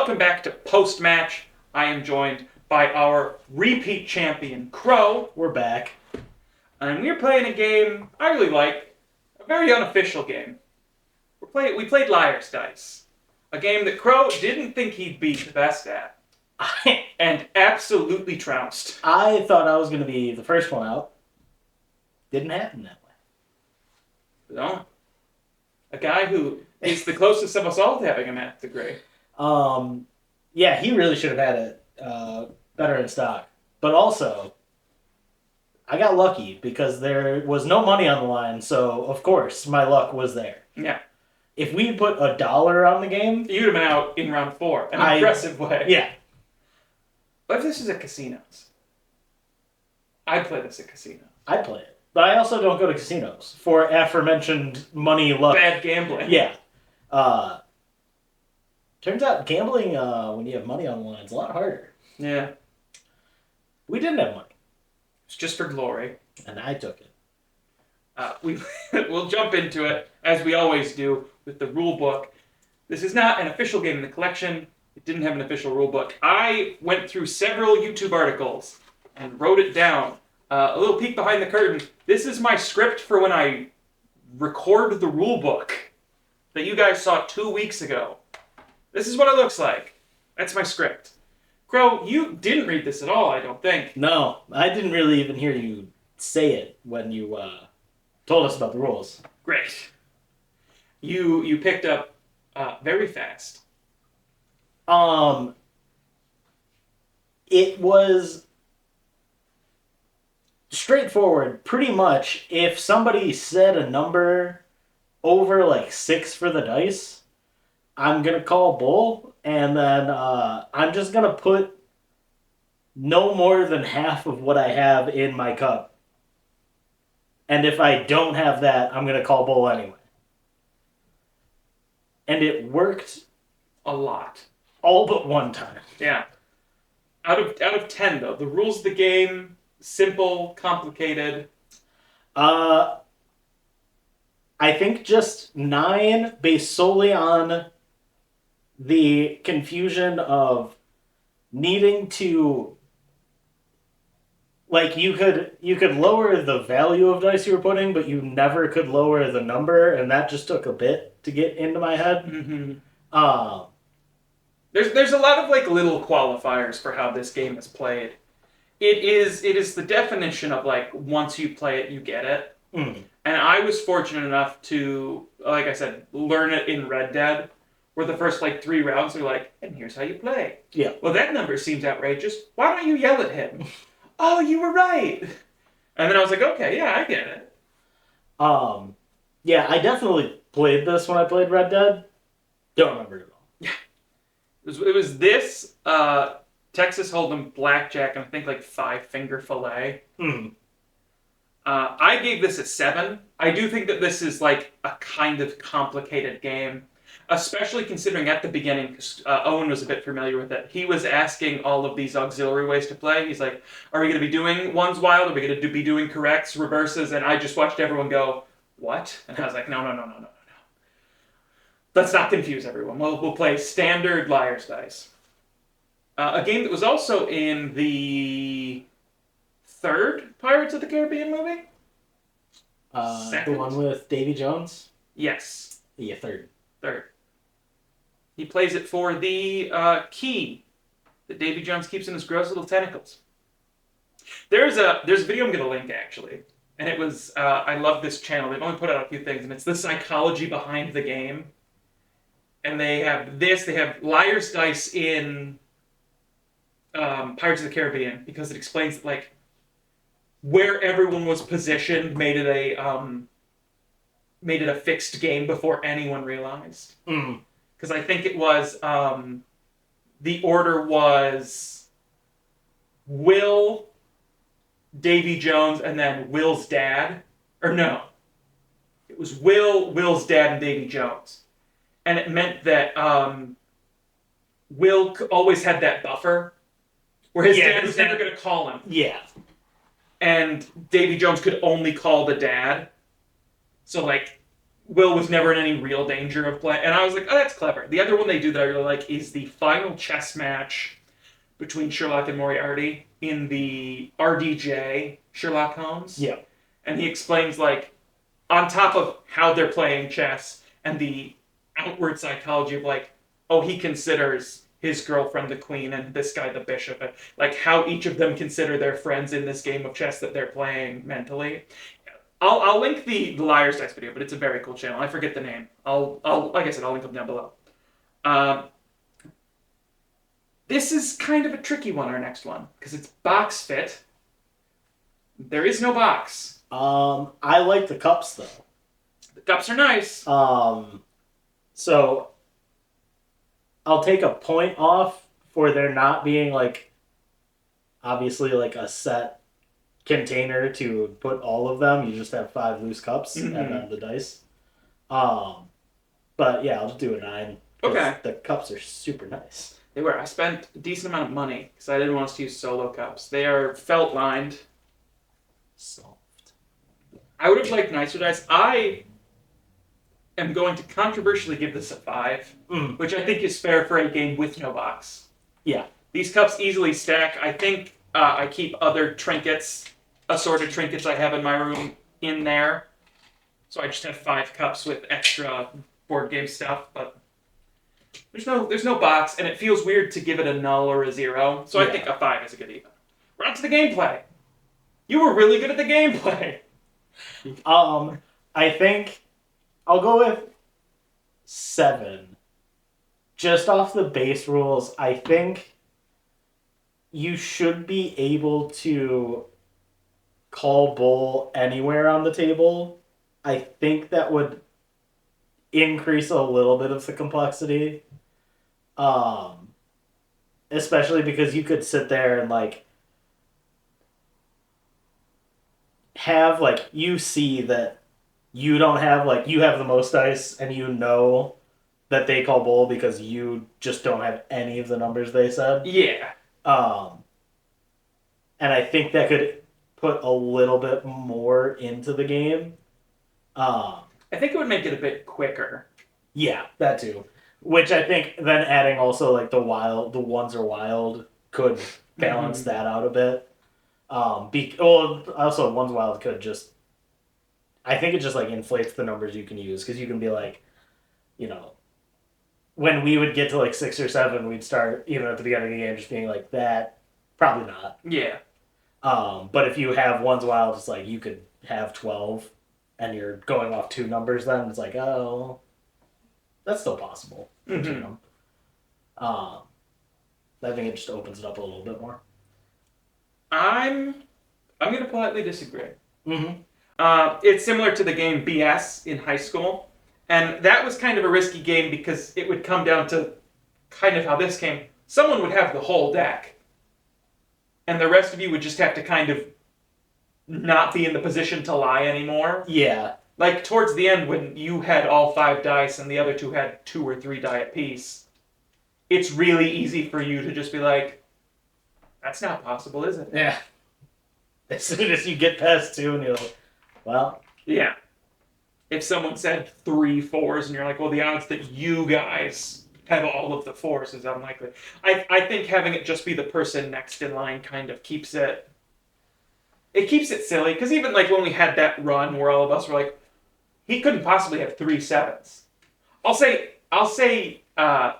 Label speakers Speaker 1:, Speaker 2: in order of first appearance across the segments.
Speaker 1: welcome back to Post-Match. I am joined by our repeat champion, Crow.
Speaker 2: We're back.
Speaker 1: And we're playing a game I really like, a very unofficial game. We played Liar's Dice, a game that Crow didn't think he'd be the best at, and absolutely trounced.
Speaker 2: I thought I was going to be the first one out. Didn't happen that way.
Speaker 1: No. A guy who is the closest of us all to having a math degree.
Speaker 2: Yeah, he really should have had it better in stock. But also, I got lucky because there was no money on the line, so of course my luck was there.
Speaker 1: Yeah.
Speaker 2: If we put $1 on the game,
Speaker 1: you'd have been out in round 4. An impressive way.
Speaker 2: Yeah.
Speaker 1: But if this is at casinos, I'd play this at casinos.
Speaker 2: I'd play it. But I also don't go to casinos for aforementioned money luck.
Speaker 1: Bad gambling.
Speaker 2: Yeah. Turns out gambling when you have money on the line is a lot harder.
Speaker 1: Yeah.
Speaker 2: We didn't have money.
Speaker 1: It's just for glory.
Speaker 2: And I took it.
Speaker 1: We'll jump into it, as we always do, with the rule book. This is not an official game in the collection. It didn't have an official rule book. I went through several YouTube articles and wrote it down. A little peek behind the curtain. This is my script for when I record the rule book that you guys saw 2 weeks ago. This is what it looks like. That's my script. Crow, you didn't read this at all, I don't think.
Speaker 2: No, I didn't really even hear you say it when you told us about the rules.
Speaker 1: Great. You picked up very fast.
Speaker 2: It was straightforward. Pretty much, if somebody said a number over like 6 for the dice, I'm going to call bull, and then I'm just going to put no more than half of what I have in my cup. And if I don't have that, I'm going to call bull anyway. And it worked
Speaker 1: a lot.
Speaker 2: All but one time.
Speaker 1: Yeah. Out of 10, though. The rules of the game, simple, complicated.
Speaker 2: I think just 9, based solely on the confusion of needing to, like, you could lower the value of dice you were putting, but you never could lower the number, and that just took a bit to get into my head.
Speaker 1: Mm-hmm. There's a lot of like little qualifiers for how this game is played. It is the definition of like once you play it, you get it.
Speaker 2: Mm.
Speaker 1: And I was fortunate enough to, like I said, learn it in Red Dead, where the first like 3 rounds are like, and here's how you play.
Speaker 2: Yeah.
Speaker 1: Well, that number seems outrageous. Why don't you yell at him? Oh, you were right. And then I was like, okay, yeah, I get it.
Speaker 2: Yeah, I definitely played this when I played Red Dead. Don't remember it at all.
Speaker 1: Yeah. It was this, Texas Hold'em, Blackjack, and I think like 5-Finger Filet.
Speaker 2: Mm.
Speaker 1: I gave this a 7. I do think that this is like a kind of complicated game, especially considering at the beginning, because Owen was a bit familiar with it. He was asking all of these auxiliary ways to play. He's like, are we going to be doing ones wild? Are we going to be doing corrects, reverses? And I just watched everyone go, what? And I was like, no. Let's not confuse everyone. We'll play standard Liar's Dice. A game that was also in the 3rd Pirates of the Caribbean movie?
Speaker 2: The one with Davy Jones?
Speaker 1: Yes.
Speaker 2: Yeah, 3rd.
Speaker 1: 3rd. He plays it for the key that Davy Jones keeps in his gross little tentacles. There's a video I'm going to link, actually. And it was, I love this channel. They've only put out a few things, and it's the psychology behind the game. And they have Liar's Dice in Pirates of the Caribbean, because it explains that, like, where everyone was positioned made it a fixed game before anyone realized. Because I think it was, the order was Will, Davy Jones, and then Will's dad. Or no. It was Will's dad, and Davy Jones. And it meant that Will always had that buffer where his dad was never going to call him.
Speaker 2: Yeah.
Speaker 1: And Davy Jones could only call the dad. So, like, Will was never in any real danger of play. And I was like, oh, that's clever. The other one they do that I really like is the final chess match between Sherlock and Moriarty in the RDJ Sherlock Holmes.
Speaker 2: Yeah.
Speaker 1: And he explains, like, on top of how they're playing chess and the outward psychology of, like, oh, he considers his girlfriend the queen and this guy the bishop, and like how each of them consider their friends in this game of chess that they're playing mentally. I'll link the Liar's Dice video, but it's a very cool channel. I forget the name. I'll like I said, I'll link them down below. Um, this is kind of a tricky one, our next one, because it's box fit. There is no box.
Speaker 2: I like the cups though.
Speaker 1: The cups are nice.
Speaker 2: So I'll take a point off for there not being like obviously like a set container to put all of them. You just have 5 loose cups and then the dice. But yeah, I'll just do a 9.
Speaker 1: Okay.
Speaker 2: The cups are super nice.
Speaker 1: They were. I spent a decent amount of money because I didn't want us to use solo cups. They are felt lined.
Speaker 2: Soft.
Speaker 1: I would have liked nicer dice. I am going to controversially give this a 5, which I think is fair for a game with no box.
Speaker 2: Yeah.
Speaker 1: These cups easily stack. I think I keep other trinkets, assorted trinkets I have in my room in there. So I just have 5 cups with extra board game stuff, but there's no box, and it feels weird to give it a null or a 0. So I think a 5 is a good even. We're on to the gameplay. You were really good at the gameplay.
Speaker 2: I think I'll go with 7. Just off the base rules, I think you should be able to call bull anywhere on the table. I think that would increase a little bit of the complexity. Especially because you could sit there and like have like you see that you don't have like you have the most dice and you know that they call bull because you just don't have any of the numbers they said.
Speaker 1: Yeah.
Speaker 2: And I think that could put a little bit more into the game.
Speaker 1: I think it would make it a bit quicker.
Speaker 2: Yeah, that too. Which I think then adding also like the ones are wild could balance that out a bit. Also one's wild could just, I think it just like inflates the numbers you can use because you can be like, you know, when we would get to like 6 or 7, we'd start even at the beginning of the game just being like that. Probably not.
Speaker 1: Yeah.
Speaker 2: But if you have one's wild, it's like you could have 12, and you're going off 2 numbers. Then it's like, oh, that's still possible.
Speaker 1: Mm-hmm.
Speaker 2: I think it just opens it up a little bit more.
Speaker 1: I'm going to politely disagree.
Speaker 2: Mm-hmm.
Speaker 1: It's similar to the game BS in high school, and that was kind of a risky game because it would come down to kind of how this came. Someone would have the whole deck, and the rest of you would just have to kind of not be in the position to lie anymore.
Speaker 2: Yeah.
Speaker 1: Like, towards the end, when you had all 5 dice and the other 2 had 2 or 3 die apiece, it's really easy for you to just be like, that's not possible, is it?
Speaker 2: Yeah. As soon as you get past 2 and you're like, well.
Speaker 1: Yeah. If someone said 3 4s and you're like, well, the odds that you guys have all of the 4s is unlikely. I think having it just be the person next in line kind of keeps it... It keeps it silly, because even like when we had that run where all of us were like, he couldn't possibly have 3 7s. I'll say 4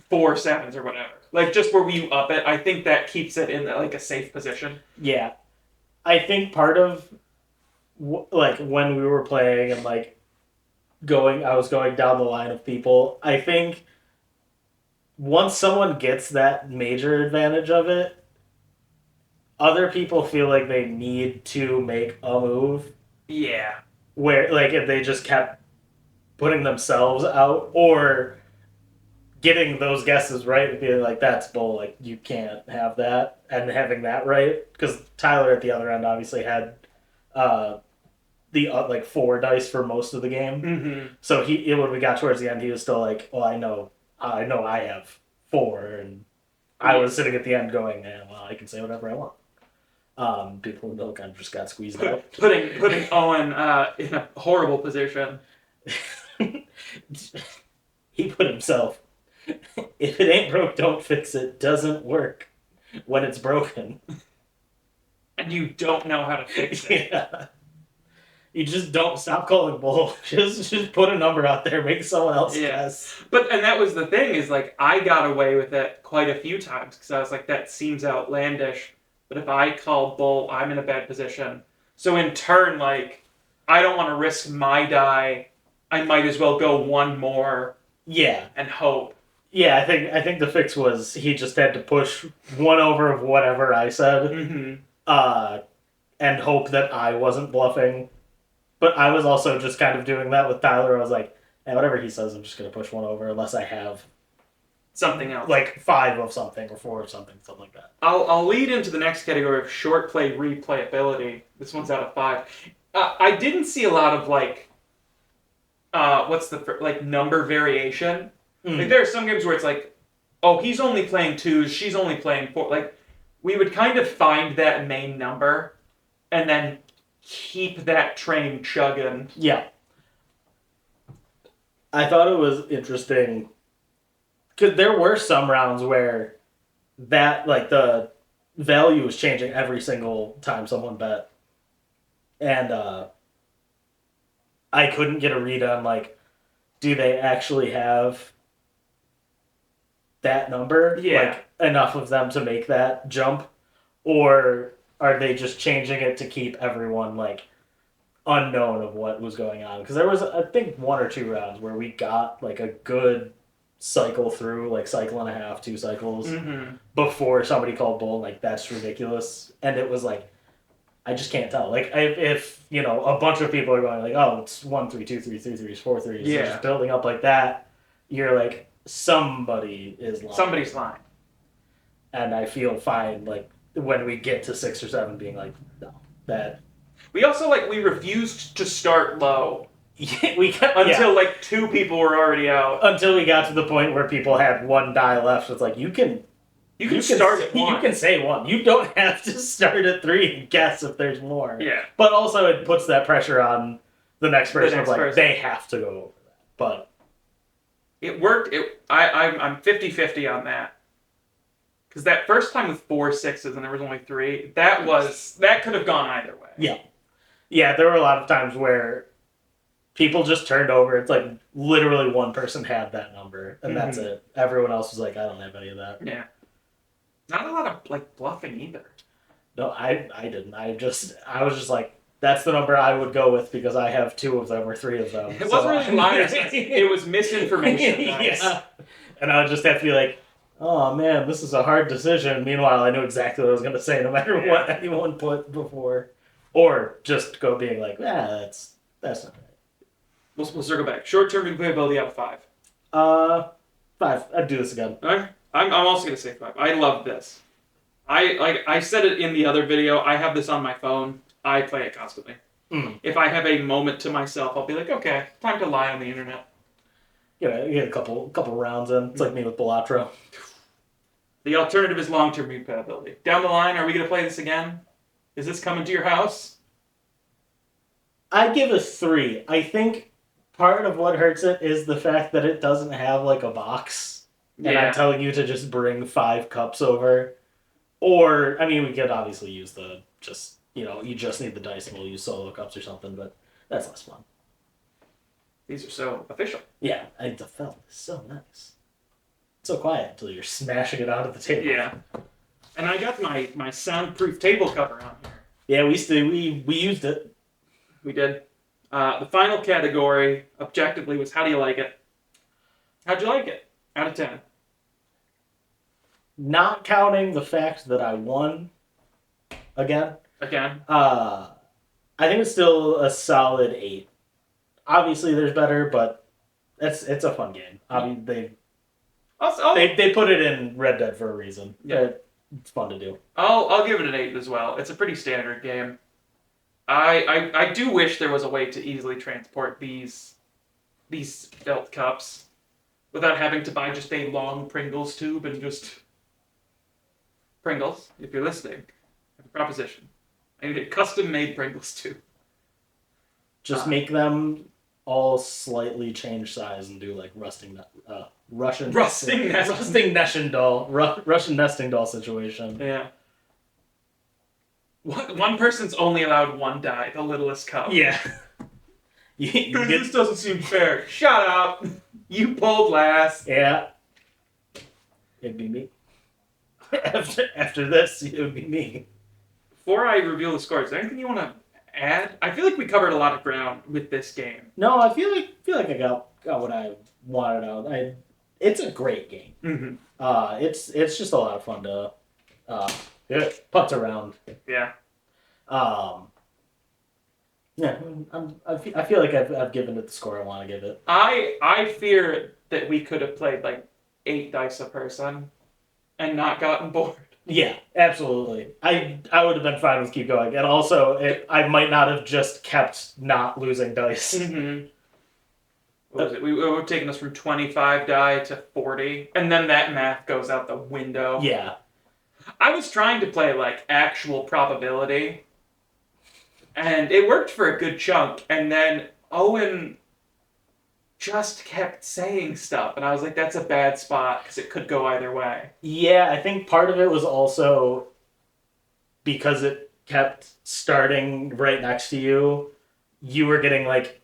Speaker 1: 7s or whatever. Like just where you up it, I think that keeps it in like a safe position.
Speaker 2: Yeah. I think part of like when we were playing and like I was going down the line of people, I think once someone gets that major advantage of it, other people feel like they need to make a move.
Speaker 1: Yeah.
Speaker 2: Where, like, if they just kept putting themselves out or getting those guesses right and being like, that's bull, like, you can't have that, and having that right. Because Tyler at the other end obviously had like 4 dice for most of the game.
Speaker 1: Mm-hmm.
Speaker 2: So when we got towards the end, he was still like, well, I know I have 4, and I was sitting at the end going, well, I can say whatever I want. People in the kind of just got squeezed out.
Speaker 1: Putting Owen in a horrible position.
Speaker 2: He put himself. If it ain't broke, don't fix it. Doesn't work when it's broken.
Speaker 1: And you don't know how to fix it.
Speaker 2: Yeah. You just don't stop calling bull. Just put a number out there, make someone else guess.
Speaker 1: And that was the thing is like I got away with it quite a few times because I was like that seems outlandish, but if I call bull, I'm in a bad position. So in turn, like I don't want to risk my die. I might as well go one more.
Speaker 2: Yeah,
Speaker 1: and hope.
Speaker 2: Yeah, I think the fix was he just had to push one over of whatever I said, and hope that I wasn't bluffing. But I was also just kind of doing that with Tyler. I was like, hey, whatever he says, I'm just going to push one over unless I have
Speaker 1: something else.
Speaker 2: Like 5 of something or 4 of something like that.
Speaker 1: I'll lead into the next category of short play replayability. This one's out of 5. I didn't see a lot of like, what's the, like number variation. Like there are some games where it's like, oh, he's only playing 2s, she's only playing 4. Like, we would kind of find that main number and then keep that train chugging.
Speaker 2: Yeah. I thought it was interesting because there were some rounds where that, like, the value was changing every single time someone bet. And I couldn't get a read on, like, do they actually have that number? Like, enough of them to make that jump? Or are they just changing it to keep everyone, like, unknown of what was going on? Because there was, I think, 1 or 2 rounds where we got, like, a good cycle through, like, cycle and a half, 2 cycles, before somebody called bull, like, that's ridiculous. And it was like, I just can't tell. Like, if you know, a bunch of people are going, like, oh, it's 1 3 2 3 3 3 4 3s, yeah, just building up like that, you're like, somebody is lying.
Speaker 1: Somebody's lying.
Speaker 2: And I feel fine, like, when we get to 6 or 7 being like, no, that.
Speaker 1: We also, like, we refused to start low.
Speaker 2: Until
Speaker 1: like 2 people were already out.
Speaker 2: Until we got to the point where people had 1 die left. It's like, you can
Speaker 1: start at 1.
Speaker 2: You can say 1. You don't have to start at 3 and guess if there's more.
Speaker 1: Yeah.
Speaker 2: But also it puts that pressure on the next person of, like,
Speaker 1: person.
Speaker 2: They have to go over that. But
Speaker 1: it worked. I'm 50-50 on that. Because that first time with 4 6s and there was only 3, that could have gone either way.
Speaker 2: Yeah. Yeah, there were a lot of times where people just turned over. It's like literally 1 person had that number, and that's it. Everyone else was like, I don't have any of that.
Speaker 1: Yeah. Not a lot of, like, bluffing either.
Speaker 2: No, I didn't. I was just like, that's the number I would go with because I have 2 of them or 3 of them.
Speaker 1: It wasn't really liars. It was misinformation, guys.
Speaker 2: Yeah. And I would just have to be like, oh man, this is a hard decision. Meanwhile, I knew exactly what I was going to say no matter what anyone put before. Or just go being like, that's not right.
Speaker 1: We'll circle back. Short-term replayability out of 5.
Speaker 2: 5. I'd do this again.
Speaker 1: Okay. I'm also going to say 5. I love this. I said it in the other video. I have this on my phone. I play it constantly. If I have a moment to myself, I'll be like, okay, time to lie on the internet.
Speaker 2: Yeah, you get a couple rounds in. It's like me with Balatro.
Speaker 1: The alternative is long-term replayability. Down the line, are we going to play this again? Is this coming to your house?
Speaker 2: I'd give it 3. I think part of what hurts it is the fact that it doesn't have, like, a box. Yeah. And I'm telling you to just bring 5 cups over. Or, I mean, we could obviously use the just, you know, you just need the dice and we'll use solo cups or something, but that's less fun.
Speaker 1: These are so official.
Speaker 2: Yeah, the felt is so nice. So quiet until you're smashing it onto the table.
Speaker 1: Yeah. And I got my soundproof table cover on here.
Speaker 2: Yeah, we used it.
Speaker 1: We did. The final category, objectively, was how do you like it? How'd you like it? Out of 10.
Speaker 2: Not counting the fact that I won again. I think it's still a solid 8. Obviously, there's better, but it's a fun game. I mean, they put it in Red Dead for a reason. Yeah. It's fun to do.
Speaker 1: I'll give it an 8 as well. It's a pretty standard game. I do wish there was a way to easily transport these felt cups without having to buy just a long Pringles tube and just... Pringles, if you're listening, I have a proposition. I need a custom-made Pringles tube.
Speaker 2: Just make them all slightly change size and do like Russian
Speaker 1: Rusting nesting.
Speaker 2: Russian nesting doll situation.
Speaker 1: Yeah. One person's only allowed one die, the littlest cub.
Speaker 2: Yeah.
Speaker 1: This doesn't seem fair. Shut up. You pulled last.
Speaker 2: Yeah. It'd be me. After this, it would be me.
Speaker 1: Before I reveal the scores, is there anything you want to add? I feel like we covered a lot of ground with this game.
Speaker 2: No, I feel like I got what I wanted out. It's a great game.
Speaker 1: Mm-hmm.
Speaker 2: It's just a lot of fun to putz around.
Speaker 1: Yeah.
Speaker 2: Yeah, I feel like I've given it the score I want to give it.
Speaker 1: I fear that we could have played like 8 dice a person and not gotten bored.
Speaker 2: Yeah, absolutely. I would have been fine with keep going, and also I might not have just kept not losing dice.
Speaker 1: Mm-hmm. What was it? We were taking us from 25 die to 40, and then that math goes out the window.
Speaker 2: Yeah.
Speaker 1: I was trying to play like actual probability, and it worked for a good chunk, and then Owen just kept saying stuff, and I was like, that's a bad spot, because it could go either way.
Speaker 2: Yeah, I think part of it was also because it kept starting right next to you. You were getting like,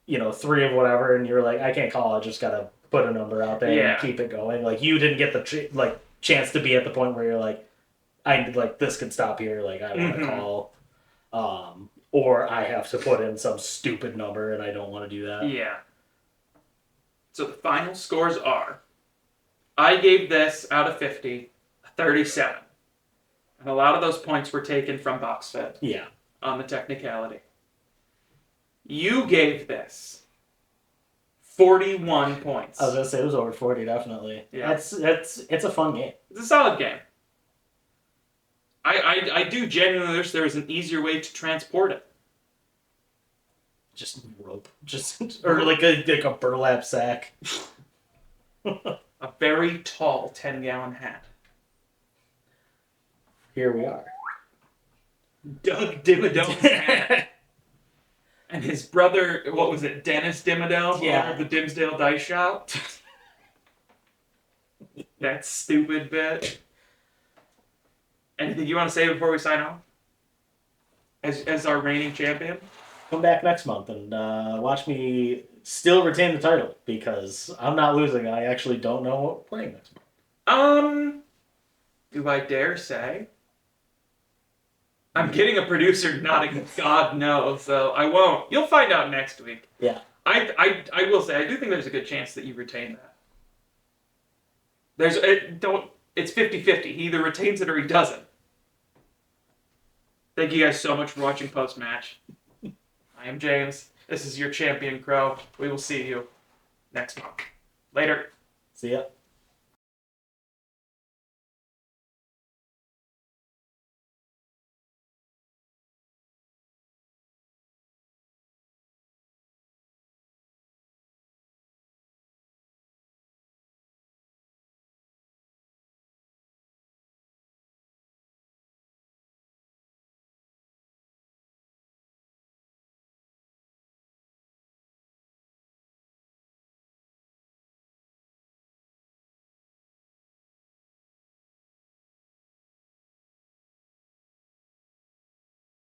Speaker 2: 3 of whatever, and you were like, I can't call, I just gotta put a number out there and keep it going. Like, you didn't get the chance to be at the point where you're like, this could stop here, like, I want to call. Or I have to put in some stupid number, and I don't want to do that.
Speaker 1: Yeah. So the final scores are, I gave this out of 50, a 37. And a lot of those points were taken from box fit.
Speaker 2: Yeah.
Speaker 1: On the technicality. You gave this 41 points.
Speaker 2: I was going to say it was over 40, definitely.
Speaker 1: Yeah.
Speaker 2: It's a fun game.
Speaker 1: It's a solid game. I do genuinely wish there was an easier way to transport it.
Speaker 2: Just rope. Or like a burlap sack.
Speaker 1: A very tall 10-gallon hat.
Speaker 2: Here we are.
Speaker 1: Doug Dimmadone's hat. And his brother, what was it, Dennis Dimmadome?
Speaker 2: Yeah.
Speaker 1: Owner of the Dimsdale Dice Shop. That stupid bit. Anything you want to say before we sign off? As our reigning champion?
Speaker 2: Come back next month and watch me still retain the title, because I'm not losing. I actually don't know what we're playing next month.
Speaker 1: Do I dare say? I'm getting a producer nodding God no, so I won't. You'll find out next week.
Speaker 2: Yeah.
Speaker 1: I will say, I do think there's a good chance that you retain that. It's 50-50. He either retains it or he doesn't. Thank you guys so much for watching post-match. I am James. This is your champion, Crow. We will see you next month. Later.
Speaker 2: See ya.